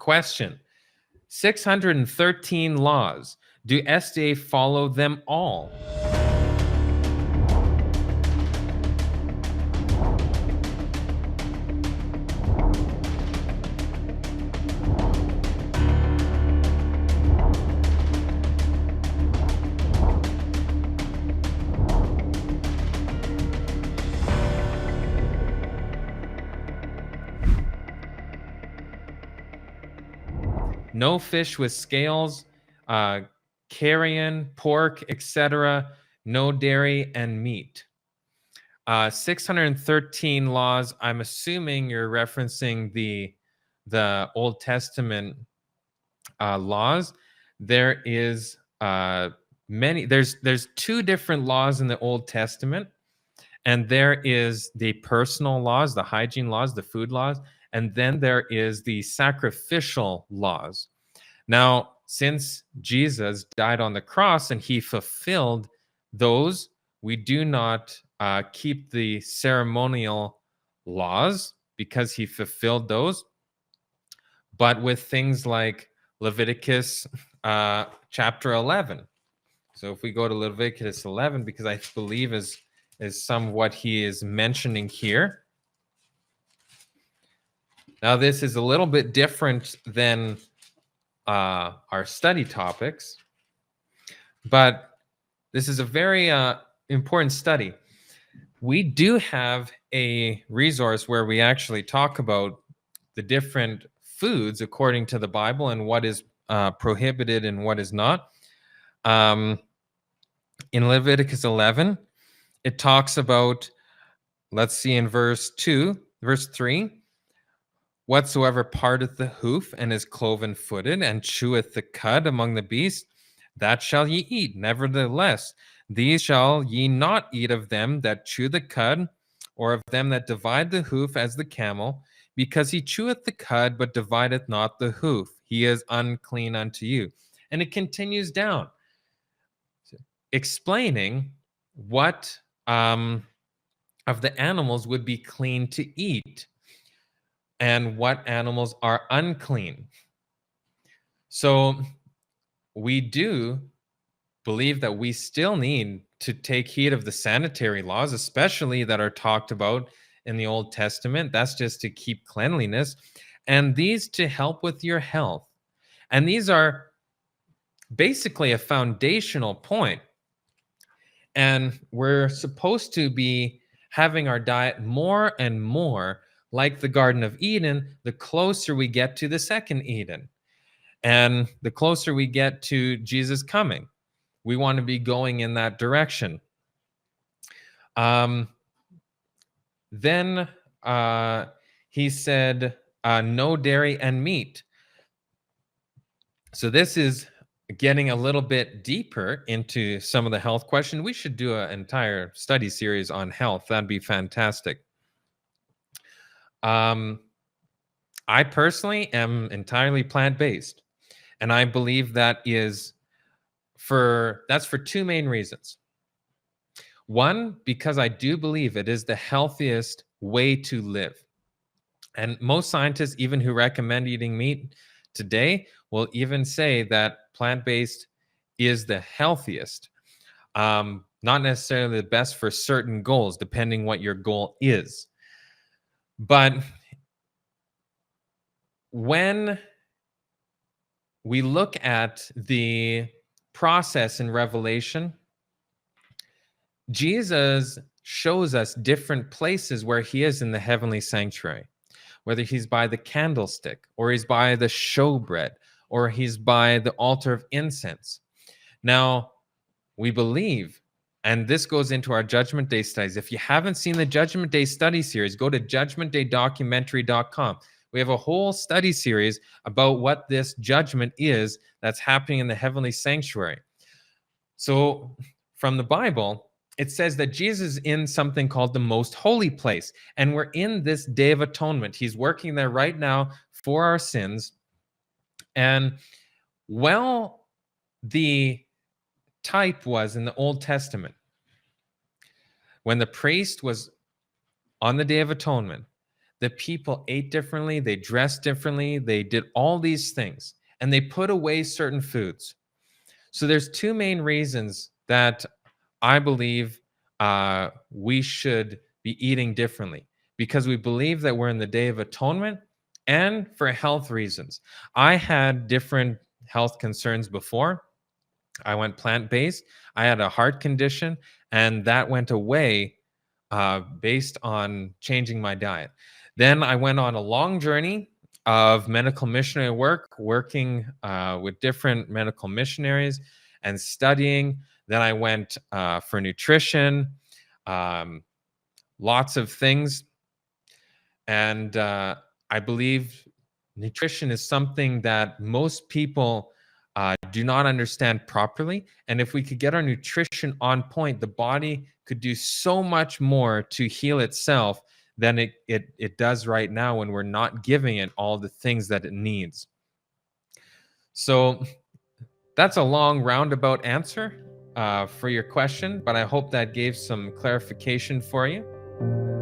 Question: 613 laws. Do SDA follow them all? No fish with scales, carrion, pork, etc. No dairy and meat. 613 laws. I'm assuming you're referencing the Old Testament laws. There is many. There's two different laws in the Old Testament, and there is the personal laws, the hygiene laws, the food laws, and then there is the sacrificial laws. Now, since Jesus died on the cross and he fulfilled those, we do not keep the ceremonial laws because he fulfilled those. But with things like Leviticus chapter 11. So if we go to Leviticus 11, because I believe is some of what he is mentioning here. Now, this is a little bit different than our study topics, but this is a very important study. We do have a resource where we actually talk about the different foods according to the Bible and what is prohibited and what is not. In Leviticus 11, it talks about, let's see, in verse 3, whatsoever parteth the hoof and is cloven-footed and cheweth the cud among the beasts, that shall ye eat. Nevertheless, these shall ye not eat of them that chew the cud, or of them that divide the hoof as the camel, because he cheweth the cud, but divideth not the hoof. He is unclean unto you. And it continues down, explaining what of the animals would be clean to eat and what animals are unclean. So we do believe that we still need to take heed of the sanitary laws, especially that are talked about in the Old Testament. That's just to keep cleanliness, and these to help with your health. And these are basically a foundational point. And we're supposed to be having our diet more and more like the Garden of Eden, the closer we get to the second Eden. And the closer we get to Jesus coming, we want to be going in that direction. Then he said, no dairy and meat. So this is getting a little bit deeper into some of the health questions. We should do an entire study series on health. That'd be fantastic. I personally am entirely plant-based, and I believe that's for two main reasons. One, because I do believe it is the healthiest way to live. And most scientists, even who recommend eating meat today, will even say that plant-based is the healthiest. Not necessarily the best for certain goals, depending what your goal is. But when we look at the process in Revelation, Jesus shows us different places where he is in the heavenly sanctuary, whether he's by the candlestick, or he's by the showbread, or he's by the altar of incense. Now, we believe, and this goes into our Judgment Day studies. If you haven't seen the Judgment Day study series, go to judgmentdaydocumentary.com. We have a whole study series about what this judgment is that's happening in the heavenly sanctuary. So from the Bible, it says that Jesus is in something called the most holy place. And we're in this Day of Atonement. He's working there right now for our sins. And well, the type was in the Old Testament, when the priest was on the Day of Atonement, the people ate differently, they dressed differently, they did all these things, and they put away certain foods. So there's two main reasons that I believe we should be eating differently, because we believe that we're in the Day of Atonement and for health reasons. I had different health concerns before. I went plant-based. I had a heart condition, and that went away based on changing my diet. Then I went on a long journey of medical missionary work, working with different medical missionaries and studying. Then I went for nutrition, um, lots of things. And I believe nutrition is something that most people do not understand properly. And if we could get our nutrition on point, the body could do so much more to heal itself than it does right now when we're not giving it all the things that it needs. So that's a long roundabout answer for your question, but I hope that gave some clarification for you.